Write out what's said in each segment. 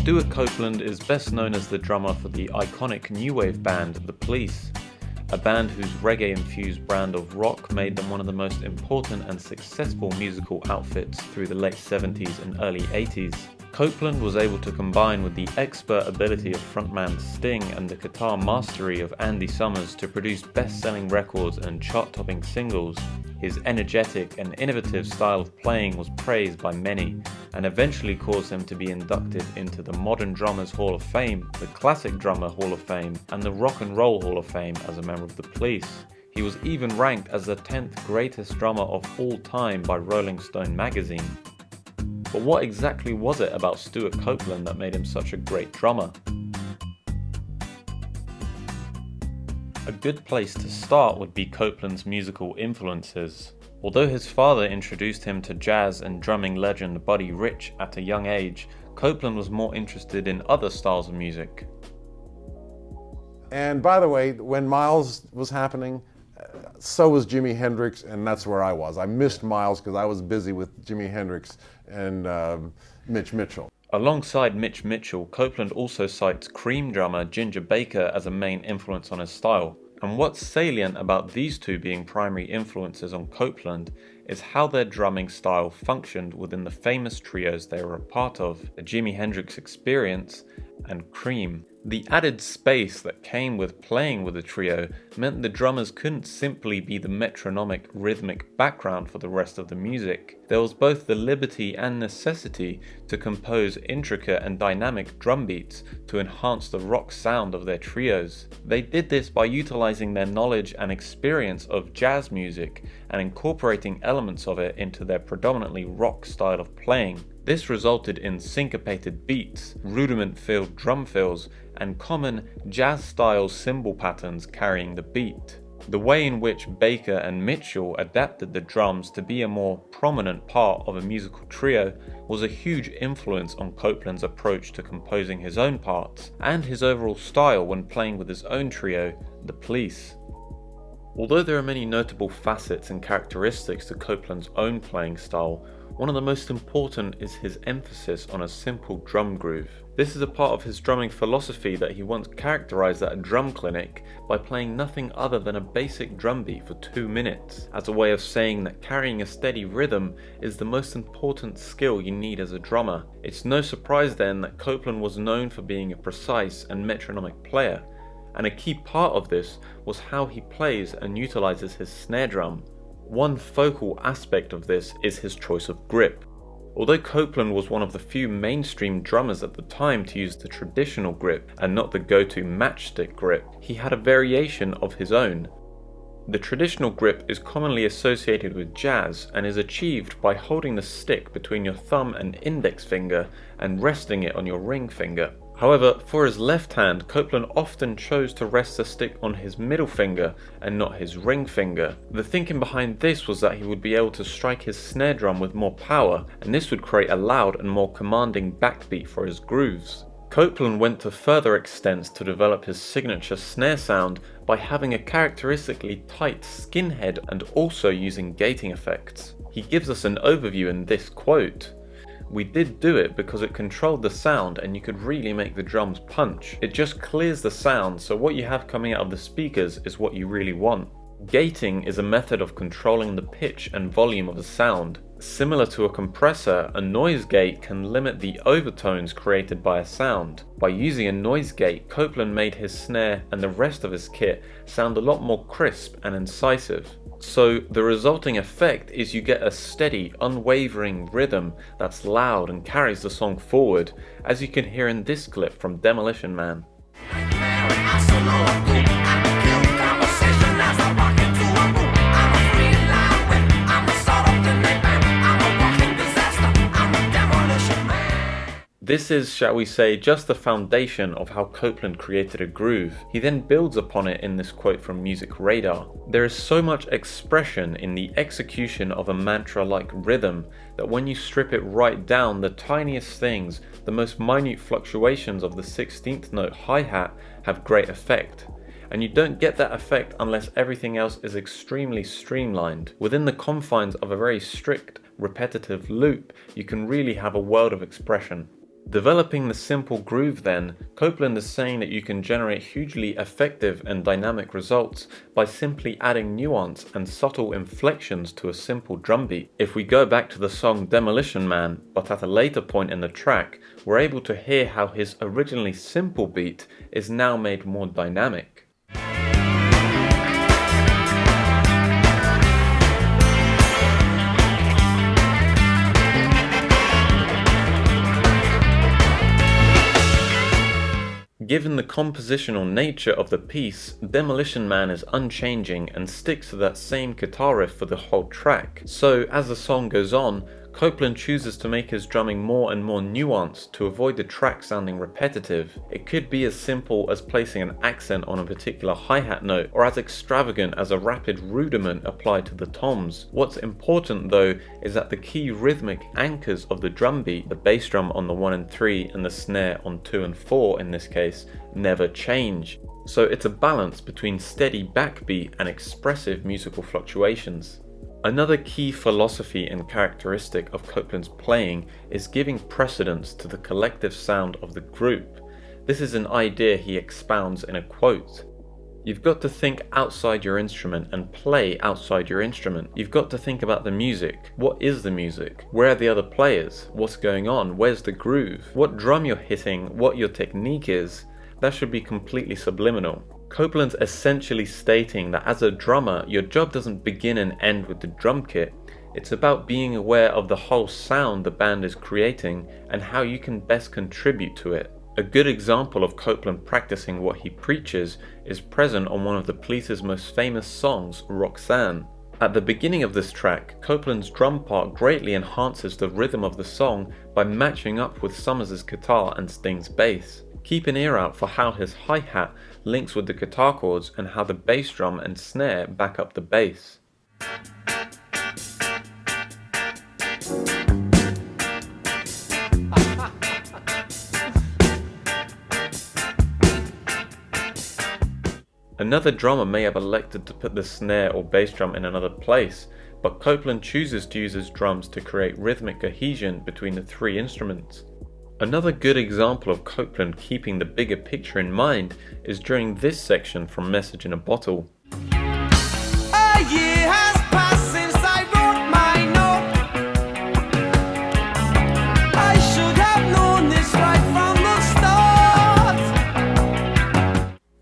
Stewart Copeland is best known as the drummer for the iconic new wave band The Police, a band whose reggae-infused brand of rock made them one of the most important and successful musical outfits through the late 70s and early 80s. Copeland was able to combine with the expert ability of frontman Sting and the guitar mastery of Andy Summers to produce best-selling records and chart-topping singles. His energetic and innovative style of playing was praised by many, and eventually caused him to be inducted into the Modern Drummers Hall of Fame, the Classic Drummer Hall of Fame, and the Rock and Roll Hall of Fame as a member of The Police. He was even ranked as the 10th greatest drummer of all time by Rolling Stone magazine. But what exactly was it about Stewart Copeland that made him such a great drummer? A good place to start would be Copeland's musical influences. Although his father introduced him to jazz and drumming legend Buddy Rich at a young age, Copeland was more interested in other styles of music. And by the way, when Miles was happening, so was Jimi Hendrix, and that's where I was. I missed Miles because I was busy with Jimi Hendrix and Mitch Mitchell. Alongside Mitch Mitchell, Copeland also cites Cream drummer Ginger Baker as a main influence on his style. And what's salient about these two being primary influences on Copeland is how their drumming style functioned within the famous trios they were a part of, the Jimi Hendrix Experience and Cream. The added space that came with playing with a trio meant the drummers couldn't simply be the metronomic, rhythmic background for the rest of the music. There was both the liberty and necessity to compose intricate and dynamic drum beats to enhance the rock sound of their trios. They did this by utilizing their knowledge and experience of jazz music and incorporating elements of it into their predominantly rock style of playing. This resulted in syncopated beats, rudiment-filled drum fills, and common jazz-style cymbal patterns carrying the beat. The way in which Baker and Mitchell adapted the drums to be a more prominent part of a musical trio was a huge influence on Copeland's approach to composing his own parts, and his overall style when playing with his own trio, The Police. Although there are many notable facets and characteristics to Copeland's own playing style, one of the most important is his emphasis on a simple drum groove. This is a part of his drumming philosophy that he once characterized at a drum clinic by playing nothing other than a basic drum beat for 2 minutes, as a way of saying that carrying a steady rhythm is the most important skill you need as a drummer. It's no surprise then that Copeland was known for being a precise and metronomic player, and a key part of this was how he plays and utilizes his snare drum. One focal aspect of this is his choice of grip. Although Copeland was one of the few mainstream drummers at the time to use the traditional grip and not the go-to matchstick grip, he had a variation of his own. The traditional grip is commonly associated with jazz and is achieved by holding the stick between your thumb and index finger and resting it on your ring finger. However, for his left hand, Copeland often chose to rest the stick on his middle finger and not his ring finger. The thinking behind this was that he would be able to strike his snare drum with more power, and this would create a loud and more commanding backbeat for his grooves. Copeland went to further extents to develop his signature snare sound by having a characteristically tight skin head and also using gating effects. He gives us an overview in this quote: "We did do it because it controlled the sound and you could really make the drums punch. It just clears the sound, so what you have coming out of the speakers is what you really want." Gating is a method of controlling the pitch and volume of a sound. Similar to a compressor, a noise gate can limit the overtones created by a sound. By using a noise gate, Copeland made his snare and the rest of his kit sound a lot more crisp and incisive. So the resulting effect is you get a steady, unwavering rhythm that's loud and carries the song forward, as you can hear in this clip from Demolition Man. This is, shall we say, just the foundation of how Copeland created a groove. He then builds upon it in this quote from Music Radar. "There is so much expression in the execution of a mantra-like rhythm that when you strip it right down, the tiniest things, the most minute fluctuations of the 16th note hi-hat have great effect. And you don't get that effect unless everything else is extremely streamlined. Within the confines of a very strict, repetitive loop, you can really have a world of expression." Developing the simple groove then, Copeland is saying that you can generate hugely effective and dynamic results by simply adding nuance and subtle inflections to a simple drum beat. If we go back to the song Demolition Man, but at a later point in the track, we're able to hear how his originally simple beat is now made more dynamic. Given the compositional nature of the piece, Demolition Man is unchanging and sticks to that same guitar riff for the whole track. So, as the song goes on, Copeland chooses to make his drumming more and more nuanced to avoid the track sounding repetitive. It could be as simple as placing an accent on a particular hi-hat note, or as extravagant as a rapid rudiment applied to the toms. What's important though is that the key rhythmic anchors of the drum beat, the bass drum on the 1 and 3 and the snare on 2 and 4 in this case, never change. So it's a balance between steady backbeat and expressive musical fluctuations. Another key philosophy and characteristic of Copeland's playing is giving precedence to the collective sound of the group. This is an idea he expounds in a quote. You've got to think outside your instrument and play outside your instrument. You've got to think about the music. What is the music? Where are the other players? What's going on? Where's the groove? What drum you're hitting? What your technique is? That should be completely subliminal. Copeland's essentially stating that as a drummer, your job doesn't begin and end with the drum kit. It's about being aware of the whole sound the band is creating and how you can best contribute to it. A good example of Copeland practicing what he preaches is present on one of the Police's most famous songs, Roxanne. At the beginning of this track, Copeland's drum part greatly enhances the rhythm of the song by matching up with Summers' guitar and Sting's bass. Keep an ear out for how his hi-hat links with the guitar chords and how the bass drum and snare back up the bass. Another drummer may have elected to put the snare or bass drum in another place, but Copeland chooses to use his drums to create rhythmic cohesion between the three instruments. Another good example of Copeland keeping the bigger picture in mind is during this section from Message in a Bottle. A year has passed since I wrote my note. I should have known this right from the start.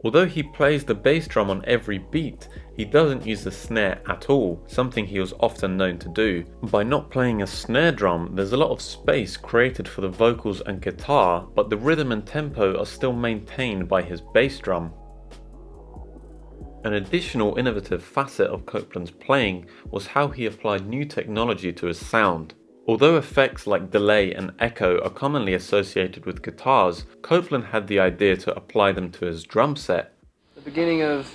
Although he plays the bass drum on every beat, he doesn't use the snare at all, something he was often known to do. By not playing a snare drum, there's a lot of space created for the vocals and guitar, but the rhythm and tempo are still maintained by his bass drum. An additional innovative facet of Copeland's playing was how he applied new technology to his sound. Although effects like delay and echo are commonly associated with guitars, Copeland had the idea to apply them to his drum set. The beginning of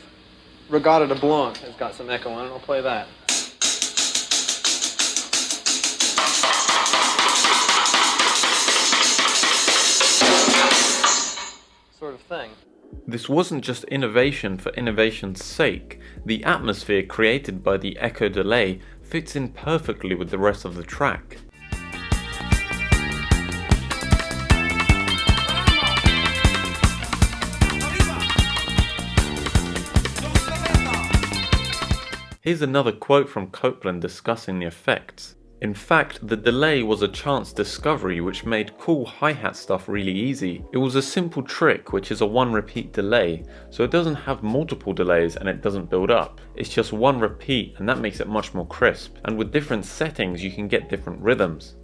Regatta de Blanc has got some echo on it. I'll play that. Sort of thing. This wasn't just innovation for innovation's sake. The atmosphere created by the echo delay fits in perfectly with the rest of the track. Here's another quote from Copeland discussing the effects. In fact, the delay was a chance discovery which made cool hi-hat stuff really easy. It was a simple trick which is a one repeat delay, so it doesn't have multiple delays and it doesn't build up. It's just one repeat and that makes it much more crisp, and with different settings you can get different rhythms.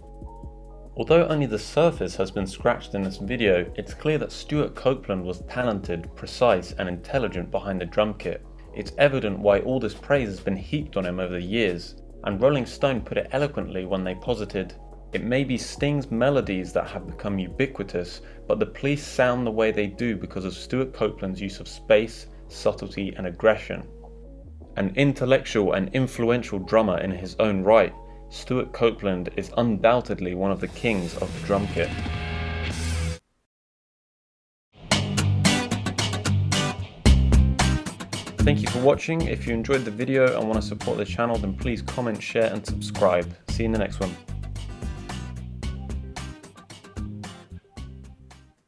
Although only the surface has been scratched in this video, it's clear that Stewart Copeland was talented, precise and intelligent behind the drum kit. It's evident why all this praise has been heaped on him over the years, and Rolling Stone put it eloquently when they posited, "It may be Sting's melodies that have become ubiquitous, but the Police sound the way they do because of Stewart Copeland's use of space, subtlety and aggression." An intellectual and influential drummer in his own right, Stewart Copeland is undoubtedly one of the kings of the drum kit. Thank you for watching. If you enjoyed the video and want to support the channel, then please comment, share and subscribe. See you in the next one.